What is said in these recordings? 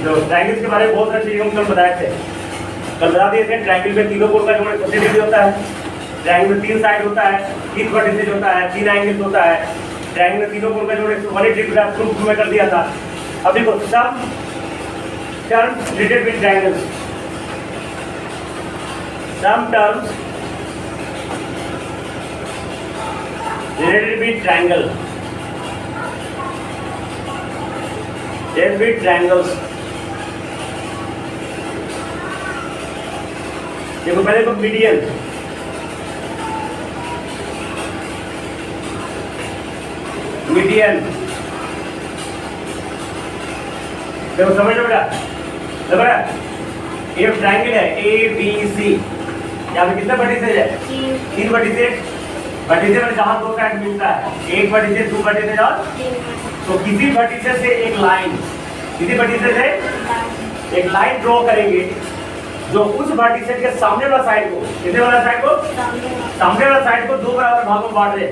जो ट्रायंगल्स के बारे में बहुत सारी चीजें हम कल बताए थे। कल बता दिए थे ट्रायंगल में तीनों कोण का जोड़ 30 डिग्री होता है, ट्रायंगल में 3 साइड होता है, 3 वर्टिसेज होता है, 3 एंगल्स होता है, ट्रायंगल में तीनों कोण का जोड़ 180 डिग्री का प्रूफ में कर दिया था। अब देखो some terms related with triangles, some terms related with triangle, related with triangles। देखो पहले तो मीडियन, मीडियन देखो समझ लो बेटा, लग रहा है ये ट्रायंगल है ए बी सी, यहाँ पे कितने वर्टिसेज है? 3 वर्टिसेज। वर्टिसेज में जहाँ 2 साइड मिलता है, एक वर्टिसेज 2 वर्टिसेज और तो किसी वर्टिसेज से एक लाइन, किसी वर्टिसेज से एक लाइन ड्रॉ करेंगे जो उस वर्टिसेज के सामने वाला साइड को, कितने वाला साइड को? सामने वाला साइड को 2 बराबर भागों में बांट दे,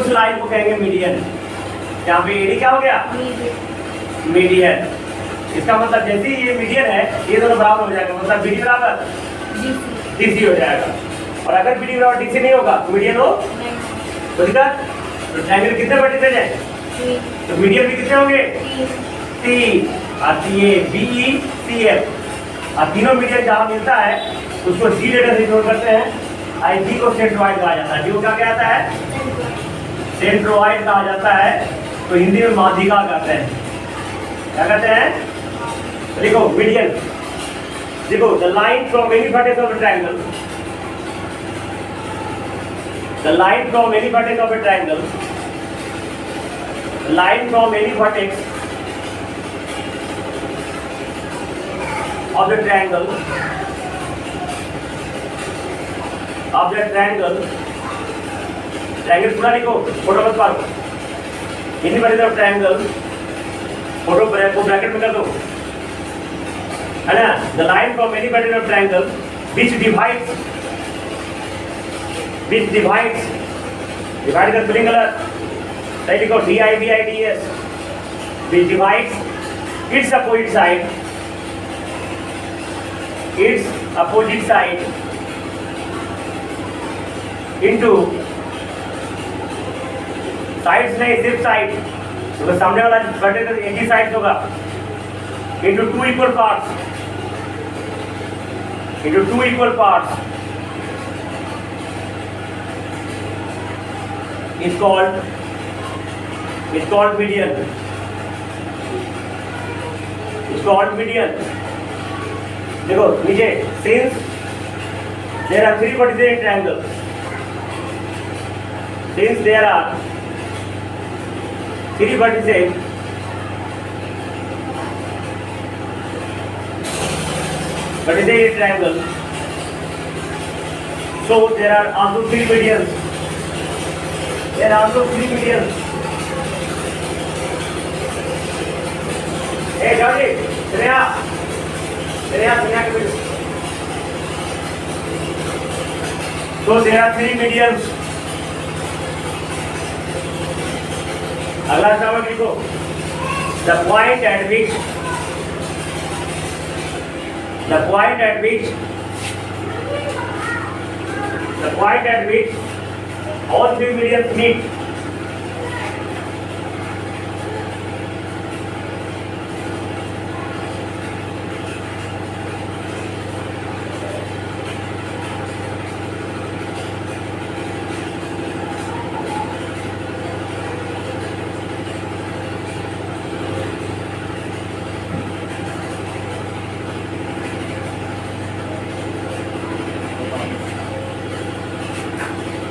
उस लाइन को कहेंगे मीडियन। यहाँ पे एडी क्या हो गया? मीडियन। इसका मतलब जैसे ही ये मीडियन है ये दोनों बराबर हो जाएगा, मतलब बीडी बराबर डीसी हो जाएगा। और अगर बीडी बराबर डीसी नहीं होगा तो मीडियन हो तो ट्रायंगल कितने वर्टिसेज है? तो मीडियन भी कितने होंगे? 3। और ये बी सी एफ, और तीनों मीडियन जहाँ मिलता है उसको सी लेटर से जोड़ करते हैं। आई बी को सेंट्रोइड कहा जाता है, जो क्या कहता है? सेंट्रोइड कहा जाता है, तो हिंदी में माध्यिका कहते हैं। क्या कहते हैं? देखो मीडियन, देखो the line from any vertex of a triangle, the line from any vertex of a triangle, the line from any vertex of the triangle, triangle पूरा लिखो, फोटो मत मारो, any vertex of triangle, photo को bracket में कर दो, है ना? the line from any vertex of triangle which divides divide का स्पेलिंग गलत, सही लिखो divides, which divides its opposite side into sides नहीं सिर्फ साइड, तो सामने वाला वर्टेक्स एक ही साइड होगा, into 2 equal parts is called median, is called median। देखो नीचे, since there are 3 vertices in triangle, since there are 3 vertices in triangle, so there are also 3 medians, there are also 3 medians। Hey Johnny, Sneha के बेटे, so there are 3 medians। अगला topic लिखो, the point at which all 3 medians meet।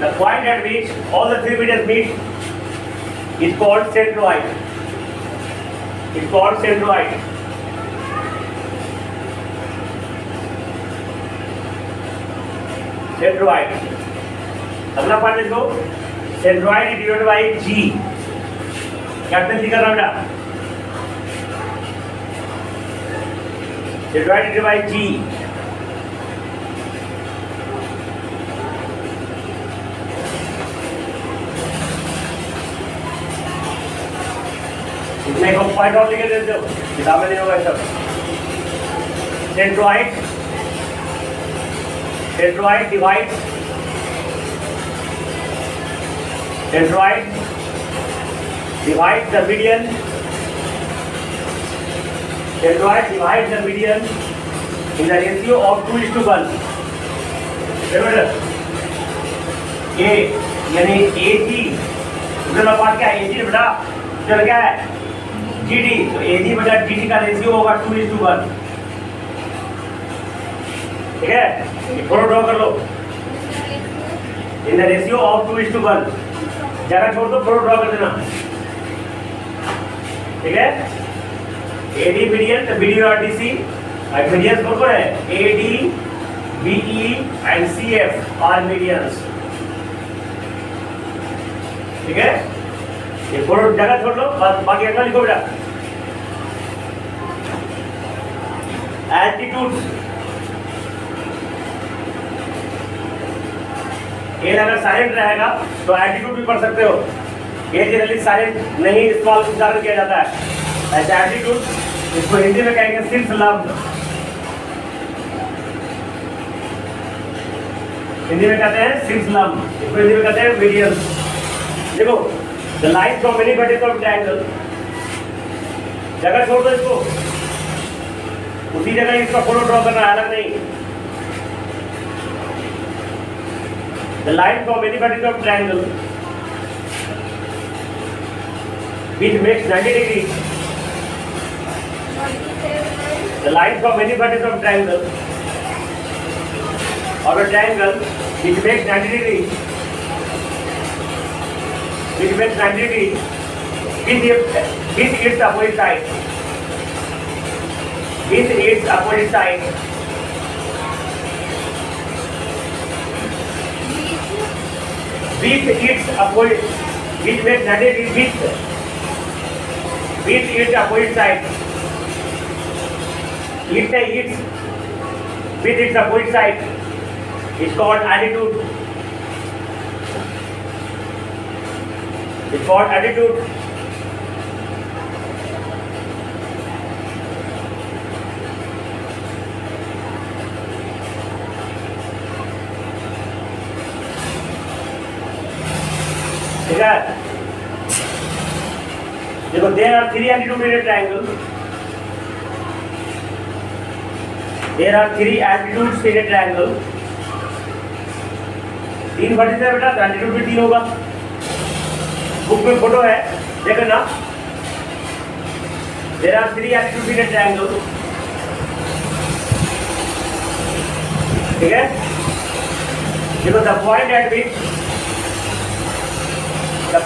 The point at which all the 3 medians meet is called centroid। It's called centroid। Centroid। अगला part लिखो, centroid is divided by G। Capital G कर रहा बेटा, centroid is divided by G। इसमें एक point और लिखे देते हो, किताब में नहीं होगा सब। centroid divides the median. Centroid divides the median in the ratio of 2:1. remember a यानी AG दूसरा पार्ट क्या है? AG बटा चल क्या है GD, तो AG बटा GD का रेशियो होगा 2:1. ठीक है, ये फोटो ड्रॉ कर लो इन द रेशियो ऑफ 2:1. जगह छोड़ दो, फोटो ड्रॉ कर देना. ठीक है, AD मीडियन, तो BD और DC मीडियन कौन है? AD, BE and CF are medians. ठीक है, ये फोटो जगह छोड़ लो, बाकी अगला लिखो बेटा. एल्टीट्यूड, ये अगर साइलेंट रहेगा तो एल्टीट्यूड भी पढ़ सकते हो. ये जनरली साइलेंट नहीं इस्तेमाल उच्चारण किया जाता है. ऐसे एल्टीट्यूड, इसको हिंदी में कहेंगे सिर्फ लफ्ज. हिंदी में कहते हैं सिर्फ लफ्ज, इसको हिंदी में कहते हैं मीडियन. देखो, the line from any vertex of triangle, जगह छोड़ दो इसको, उसी जगह इसका फोटो ड्रॉ करना है, अलग नहीं. The line from any vertical triangle which makes 90 degrees. The line from any vertical triangle or a triangle which makes 90 degrees. Which makes 90 degrees with its opposite side. With its opposite side. With its opposite, which makes 90 degrees with its opposite side. With its opposite side is called altitude. It's called altitude. ठीक है, देखो, there are 3 altitudes in a triangle. There are 3 altitudes in a triangle. 3 vertices है बेटा, तो altitude भी 3 होगा. Book में photo है, देखो ना. There are 3 altitudes in a triangle. ठीक है, देखो, the point at which the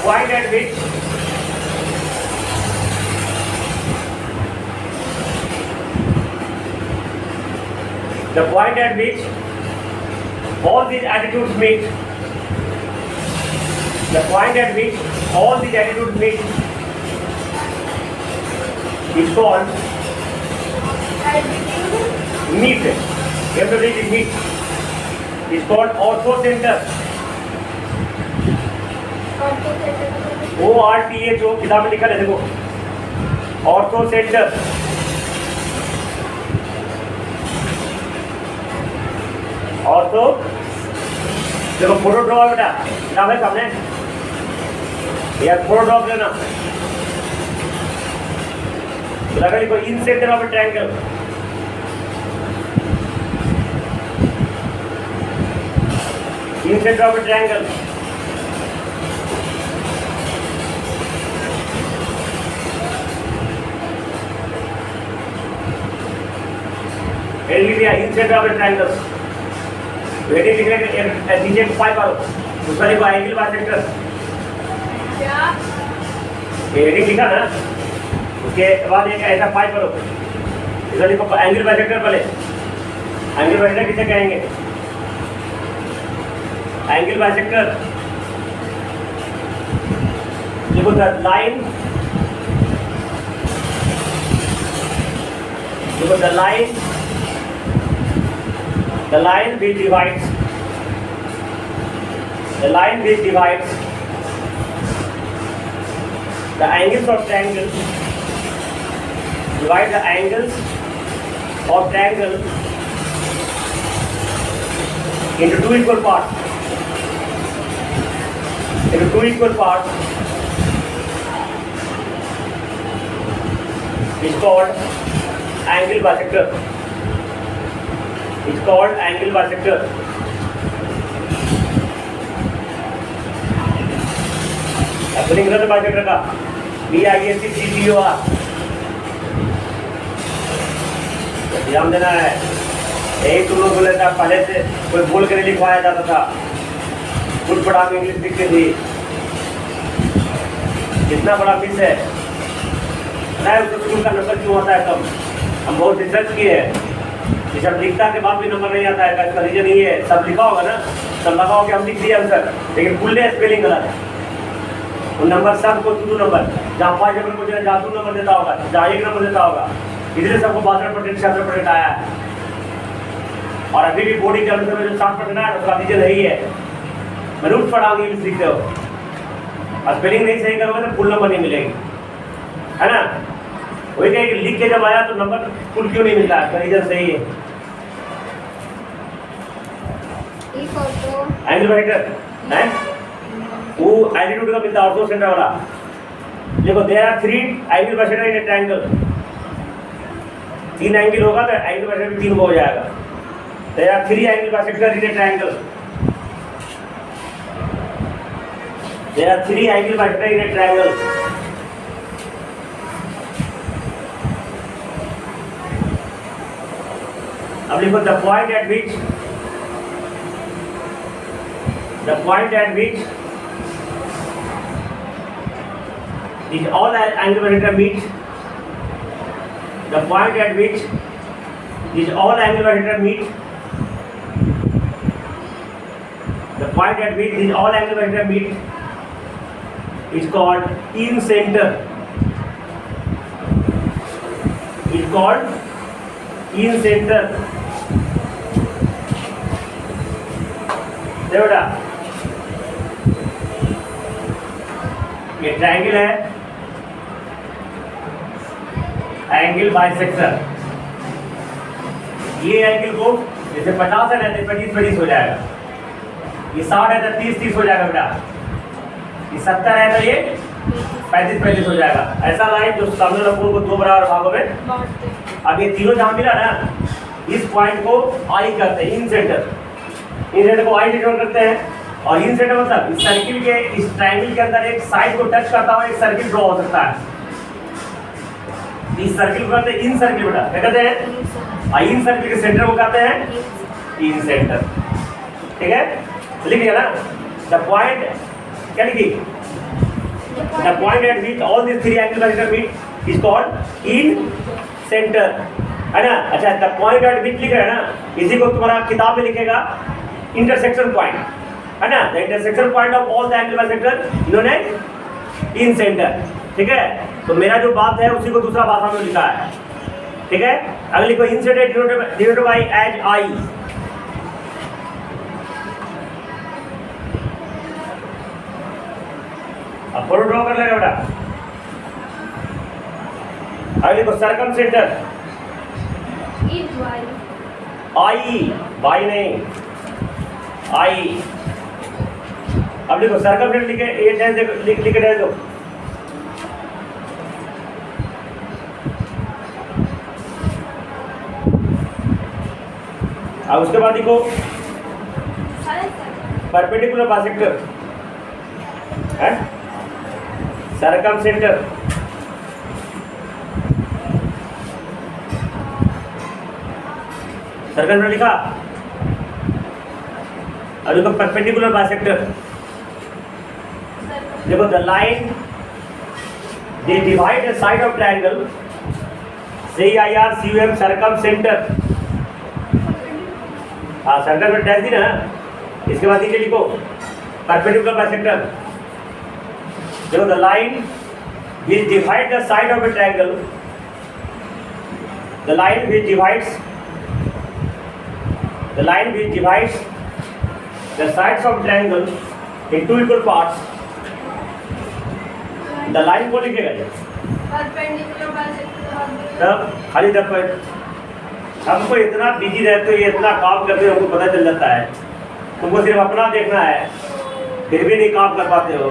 point at which all these attitudes meet, the point at which all these attitudes meet is called meet. Everything meet is called orthocenter. ORTHO किताब में लिखा है, देखो, ऑर्थोसेंटर. Ortho, देखो, photo draw बेटा, किताब है सामने, यार फोटो ड्रॉ लेना. लगा लिखो, incentre of a triangle. Incentre of a triangle. लीजिए incentre of triangle. Heading लिखने के नीचे 5 बार उसका लिखो एंगल बाइसेक्टर. क्या हेडिंग लिखा ना, उसके बाद एक ऐसा 5 करो, इसका लिखो एंगल बाइसेक्टर. पहले एंगल बाइसेक्टर किसे कहेंगे? Angle bisector. देखो, द लाइन, देखो, the line which divides the angles of triangle, divide the angles of triangle into two equal parts. Into two equal parts is called angle bisector. It's called angle bisector. Spelling गलत bisector का BISECTOR ध्यान देना है। यही तुम लोग बोले था पहले से कोई बोल कर लिखवाया जाता था, कुछ बड़ा इंग्लिश लिखते थे। कितना बड़ा मिस है ना, उस स्कूल का नंबर क्यों आता है कम? हम बहुत रिसर्च किए हैं, ये सब लिखता के बाद भी नंबर नहीं आता है। इसका रीजन ये है, सब लिखा होगा ना, सब लगा होगा हम लिख दिए आंसर, लेकिन फुल स्पेलिंग गलत है। वो नंबर सब को दो नंबर, जहाँ 5 नंबर को जहाँ 2 नंबर देता होगा, जहाँ 1 नंबर देता होगा, इसलिए सबको 62% 66% आया है। और अभी भी बोर्ड एग्जाम में जो 60% आया उसका रीजन यही है, रूट पढ़ाओगे इंग्लिश लिखते हो और स्पेलिंग नहीं सही करोगे तो फुल नंबर नहीं मिलेगी, है ना। वही कहे कि लिख के जब आया तो नंबर फुल क्यों नहीं मिलता है, रीजन सही है। एंगल बिसेक्टर है वो एल्टीट्यूड का मिलता है, ऑर्थो सेंटर वाला। देखो there are 3 angle bisector in a triangle. 3 angle होगा तो एंगल बिसेक्टर 3 हो जाएगा। There are 3 angle bisector in a triangle. There are 3 angle bisector in a triangle. अब लिखो the point at which is all angle bisection meet. The point at which is all angle bisection meet. The point at which is all angle bisection meet is called in center. Is called in center. देखो ये triangle है, angle bisector. ये angle को जैसे 50 है रहते 25 हो जाएगा, ये 60 है तो 30 हो जाएगा बेटा, ये 70 है तो ये 35 हो जाएगा। ऐसा लाइन जो सामने वाले को 2 बराबर भागों में। अब ये तीनों जहां मिला ना, इस पॉइंट को आई करते हैं, इन सेंटर को आई डिनोट करते हैं। और इन सेंटर मतलब इस सर्किल के, इस ट्रायंगल के अंदर एक साइड को टच करता हुआ एक सर्किल ड्रॉ हो सकता है। इस सर्किल को कहते हैं इन सर्किल बेटा, क्या कहते हैं? इन सर्किल के सेंटर को कहते हैं इन सेंटर। ठीक है, लिख लिया ना। द पॉइंट क्या लिखी? The point at which all this 3 angle bisector meet is called incentre, है ना। अच्छा, द पॉइंट एट विच लिख रहे हैं ना, इसी को तुम्हारा किताब में लिखेगा इंटरसेक्शन पॉइंट, है ना। The intersection point of all the angle bisector known as incentre. ठीक है, तो मेरा जो बात है उसी को दूसरा भाषा में लिखा है। ठीक है, अगर लिखो incentre denoted by as I. अब फोटो ड्रॉ कर लेगा बेटा। अगर लिखो सर्कम सेंटर आई, वाई नहीं आई। अब लिखो सर्कल फ्रेंड लिखे, ये डैश देखो, लिखे डैश दो। अब उसके बाद लिखो परपेंडिकुलर बाइसेक्टर है, सर्कम सेंटर। सर्कल फ्रेंड लिखा। अब देखो परपेंडिकुलर बाइसेक्टर। देखो the line they divide the side of triangle CIR CUM circum centre. हाँ, सर्कल में डैश दी ना। इसके बाद नीचे लिखो परपेंडिकुलर बाइसेक्टर। देखो the line which divide the side of a triangle, the line which divides the sides of triangle in 2 equal parts. The line को लिखेगा ये, परपेंडिकुलर बाइसेक्टर तब खाली द हमको इतना बिजी रहते हो, ये इतना काम करते हो, हमको पता चल जाता है। तुमको सिर्फ अपना देखना है, फिर भी नहीं काम कर पाते हो।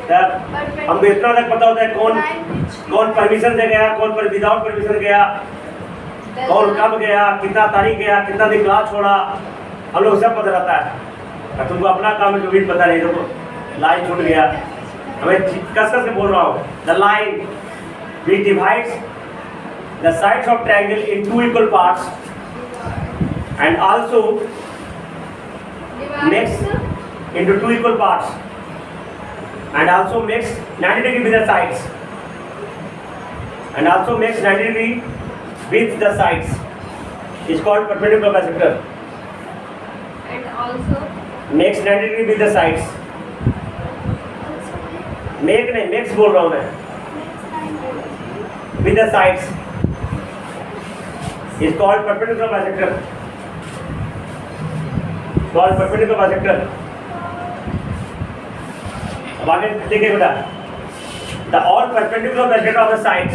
तब हमको इतना तक पता होता है कौन परमिशन से गया, कौन पर विदाउट परमिशन गया, कौन कब गया, कितना तारीख गया, कितना दिन क्लास छोड़ा, हम लोग सब पता रहता है। और तुमको अपना काम जो भी पता नहीं, तो लाइन छूट गया। हमें कस से बोल रहा हूँ, the line which divides the sides of triangle in two equal parts and also makes into two equal parts and also makes 90 degree with the sides and also makes 90 degree with the sides is called perpendicular bisector and also makes 90 degree with the sides make नहीं makes बोल रहा हूँ मैं with the sides is called perpendicular bisector. Called perpendicular bisector. अब आगे देखिए बेटा, the all perpendicular bisector of the sides.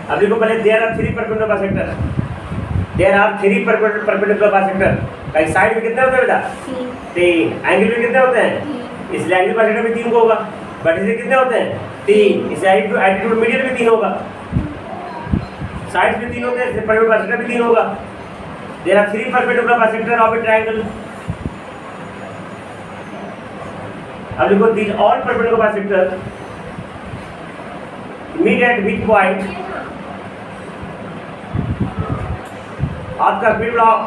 अभी को पहले there are three perpendicular bisector. There are three perpendicular bisector. कहीं साइड में कितने होते हैं बेटा? 3. एंगल में कितने होते हैं? इसलिए एंगल bisector में 3 होगा. बट इसे कितने होते हैं? 3. इसलिए एटीट्यूड मीडियन में 3 होगा. साइड्स में 3 होते हैं, इसलिए परपेंडिकुलर बाइसेक्टर भी 3 होगा। There are 3 perpendicular bisector of a triangle. अब देखो, these all perpendicular bisector meet at which point, आपका स्पीड बढ़ाओ,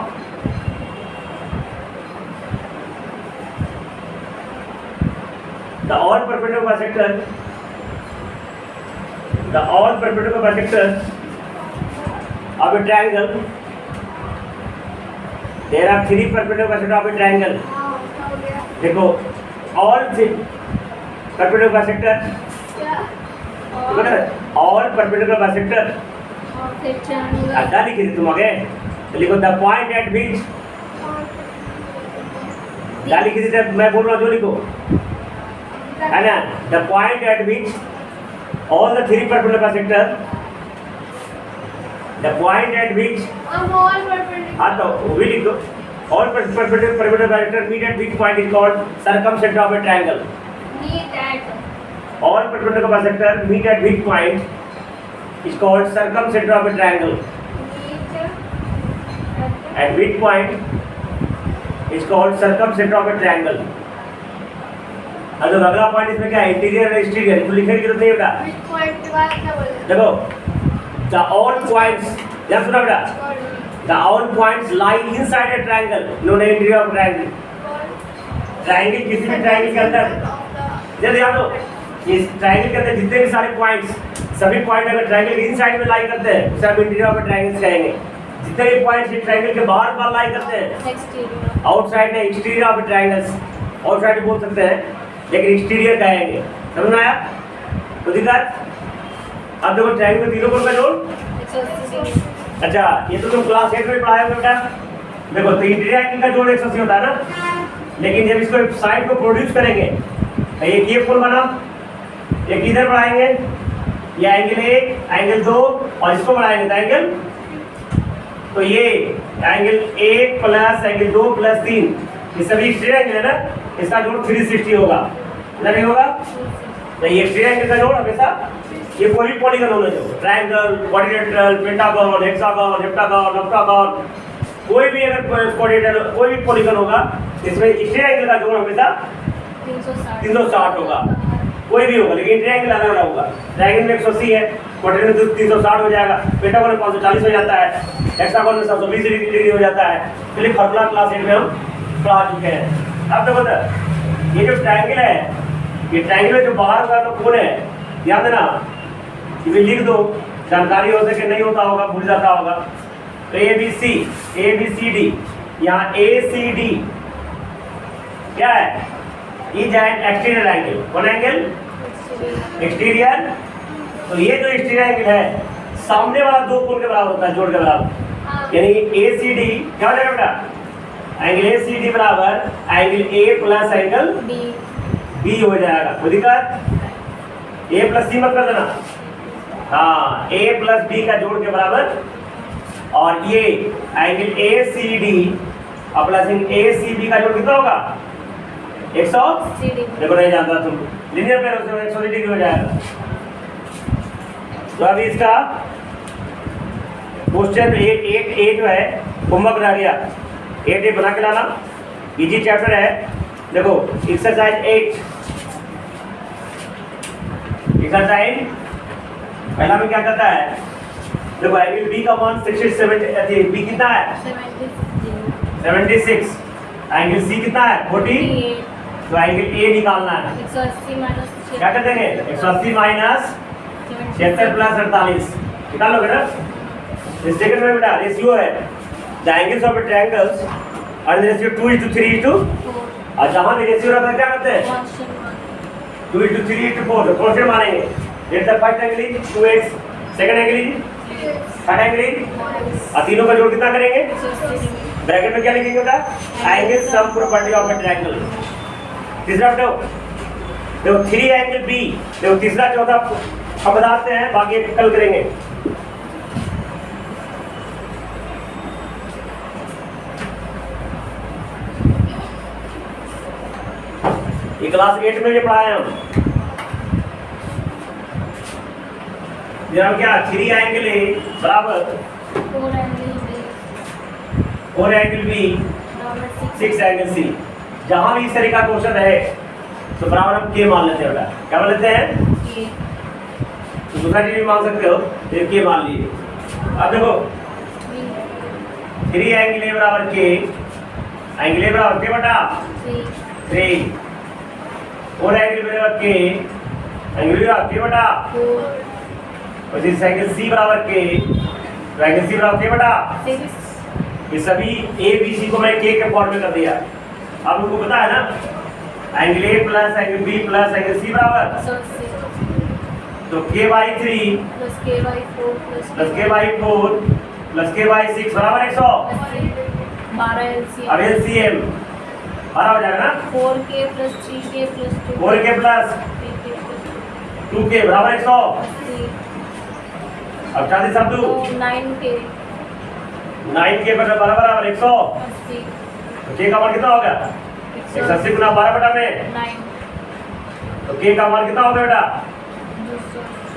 the all perpendicular bisector, the all perpendicular bisector of a triangle, there are 3 perpendicular bisectors of a triangle. देखो, all perpendicular bisector, all perpendicular bisector, अच्छा लिखी थी तुम आगे, तो लिखो the point at which, क्या लिखी थी मैं बोल रहा हूँ जो लिखो, है ना, the point at which all the 3 perpendicular bisectors, the point at which all perpendicular, हाँ तो वो लिख दो, all perpendicular bisector meet at which point is called circumcenter of a triangle. meet at All perpendicular bisector meet at which point is called circumcenter of a triangle. meet At which point is called circumcenter of a triangle. अब अगला point इसमें क्या है? Interior और exterior, तो लिखने की जरूरत नहीं बेटा। which point के बाद क्या बोले? देखो, the all points, ध्यान सुना बेटा, the all points lie inside a triangle known as interior of triangle. Triangle, किसी भी ट्रायंगल के अंदर, जल्दी याद हो, इस ट्रायंगल के अंदर जितने भी सारे पॉइंट्स, सभी पॉइंट अगर ट्रायंगल के इनसाइड में लाई करते हैं उसे हम इंटीरियर ऑफ ट्रायंगल कहेंगे। जितने भी पॉइंट्स इस ट्रायंगल के बाहर लाई करते हैं, exterior, आउटसाइड में एक्सटीरियर ऑफ ट्रायंगल्स, आउटसाइड बोल सकते हैं लेकिन एक्सटीरियर कहेंगे। समझ में आया? तो दिक्कत, अब देखो ट्रायंगल तीनों कोण का जोड़, 180 अच्छा ये तो तुम क्लास 8 में पढ़ाया होगा बेटा। देखो तो इंटीरियर एंगल का जोड़ 180 होता है ना, लेकिन जब इसको साइड को प्रोड्यूस करेंगे, एक ये कोण बना, एक इधर बढ़ाएंगे, ये एंगल 1, एंगल 2 और इसको बढ़ाएंगे तो एंगल, तो ये एंगल 1 प्लस एंगल 2 प्लस 3, ये सभी एक्सटीरियर एंगल है ना, इसका जोड़ 360 होगा, नहीं होगा? तो ये एक्सटीरियर एंगल का जोड़ हमेशा, ये कोई भी पॉलीगन होना चाहिए, triangle, quadrilateral, pentagon, hexagon, heptagon, octagon, कोई भी अगर क्वाड्रिलेटरल कोई भी पॉलीगन होगा, इसमें एक्सटीरियर एंगल का जोड़ हमेशा 360 होगा, कोई भी होगा, लेकिन ट्रायंगल अलग अलग होगा। ट्रायंगल में 180 है, क्वाड्रिलेटरल में 360 हो जाएगा, पेंटागन में 540 हो जाता है, हेक्सागन में 720 डिग्री हो जाता है। चलिए फॉर्मूला क्लास 8 में हम पढ़ा चुके हैं। अब तो बता, ये जो ट्रायंगल है, ये ट्रायंगल में जो बाहर का तो कोण है, ध्यान देना, ये लिख दो, जानकारी हो सके नहीं होता होगा, भूल जाता होगा। तो ABCD, यहाँ ACD क्या है? Is an exterior angle. कौन एंगल? एक्सटीरियर। तो ये जो एक्सटीरियर एंगल है, सामने वाला दो कोण के बराबर होता है, जोड़ के बराबर, यानी ACD क्या हो जाएगा बेटा? एंगल ACD बराबर angle A plus angle B हो जाएगा। कोई दिक्कत? A प्लस C मत कर देना, हाँ a प्लस b का जोड़ के बराबर, और ये एंगल ACD और प्लस ACB का जोड़ कितना होगा 100। देखो नहीं जानता तुम, लीनियर पेयर से 180 डिग्री हो जाएगा। तो अभी इसका क्वेश्चन 8 जो है होमवर्क रह गया, 8 बना के लाना, इजी चैप्टर है। देखो एक्सरसाइज 8, एक्सरसाइज पहला में क्या करता है, देखो एंगल बी का मान 67, बी कितना है 76, एंगल सी कितना है 40, तो एंगल ए निकालना है। 180 माइनस क्या कर देंगे 180 माइनस 76 प्लस 48 निकालोगे ना। इस सेकंड में बेटा रेशियो है, द एंगल्स ऑफ ट्रायंगल्स और रेशियो 2:3:4, और जहां भी रेशियो रहता है क्या करते हैं 2:3:4, तो क्वेश्चन मानेंगे। Let the first angle is 2x, second angle is, third angle is, और तीनों का जोड़ कितना करेंगे, ब्रैकेट में क्या लिखेंगे बेटा angle sum property of a triangle. तीसरा देखो 3 एंगल बी, देखो तीसरा चौथा अब बताते हैं, बाकी कल करेंगे। ये क्लास 8 में ये पढ़ाए हम। क्या 3 एंगल ए बराबर 4 एंगल बी 6 एंगल सी। जहां भी इस तरह का क्वेश्चन है तो बराबर हम के मान लेते हैं बेटा, क्या मान लेते हैं, तो दूसरा चीज भी मान सकते हो, तो के मान लीजिए। अब देखो 3 एंगल ए बराबर के, एंगल ए बराबर के बटा 3, 4 एंगल बराबर के, एंगल बी बराबर के बटा 4, और इस एंगल सी बराबर के, तो एंगल सी बराबर के बटा 6। ये सभी ए बी सी को मैं के फॉर्म में कर दिया। अब उनको पता है ना angle A plus angle B plus angle C बराबर, तो k by 3 plus k by 4 plus k by 4 plus k by 6 बराबर 100। 12 एलसीएम, अब एलसीएम 12 हो जाएगा ना, 4k plus 3k plus 2 4k plus 2k बराबर 100। अब 40 सब दो 9k 9k बराबर 100, तो k का मान कितना हो गया 180 गुना 12 में, 9 तो k का मान कितना हो गया बेटा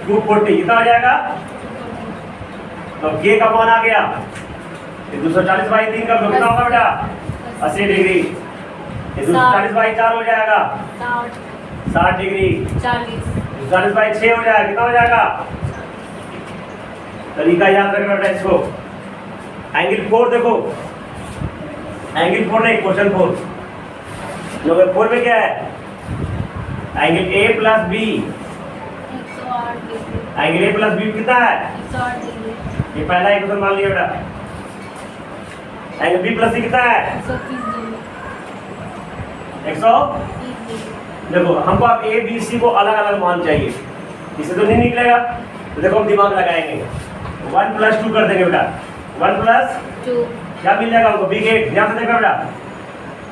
240, कितना हो जाएगा, तो k का मान आ गया 240 बाई 3 का कितना होगा बेटा 80 डिग्री, 240 बाई 4 हो जाएगा 60 डिग्री, 240 बाई 6 हो जाएगा, कितना हो जाएगा, तरीका याद रखना बेटा इसको। एंगल 4 देखो, एंगल 4 नहीं क्वेश्चन 4, नंबर 4 में क्या है angle A plus B, 108 degree, angle A plus B कितना है, 108 डिग्री, ये पहला एक क्वेश्चन मान लिया बेटा। एंगल बी प्लस सी कितना है 130 डिग्री, 130। 30 डिग्री। देखो हमको अब ए बी सी को अलग अलग मान चाहिए, इससे तो नहीं निकलेगा, तो देखो हम दिमाग लगाएंगे, 1 + 2 कर देंगे बेटा, 1 + 2 क्या मिल जाएगा हमको, बी गेट ध्यान से देखो बेटा,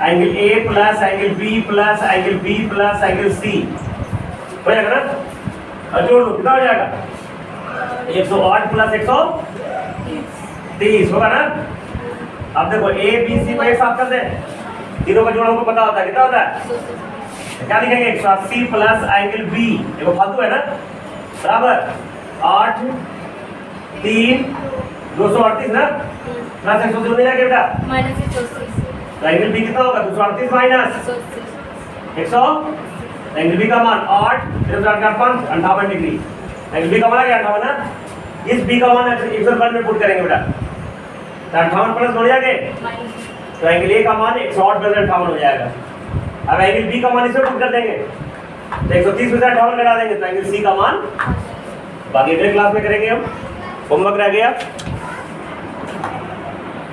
angle A plus angle B plus angle B plus angle C हो जाएगा ना, और जोड़ लो कितना हो जाएगा 108 प्लस 130 होगा ना। अब देखो ए बी सी को एक साथ कर दे, तीनों का जोड़ हमको पता होता है, कितना होता है, क्या लिखेंगे 180 प्लस एंगल बी, देखो फालतू है ना, बराबर 8 3 238 ना, प्लस 180 हो जाएगा बेटा, माइनस 180, तो एंगल बी कितना होगा 238 माइनस 100, एंगल बी का मान 8 5 58 डिग्री, एंगल बी का मान आ गया 58 ना, इस बी का मान 101 में पुट करेंगे बेटा, तो 58 प्लस हो जाएंगे, तो एंगल ए का मान 108 प्लस 58 हो जाएगा। अब एंगल बी का मान इसमें पुट कर देंगे, तो 130 में से 58 घटा देंगे, तो एंगल सी का मान, बाकी अगले क्लास में करेंगे हम, होमवर्क रह गया।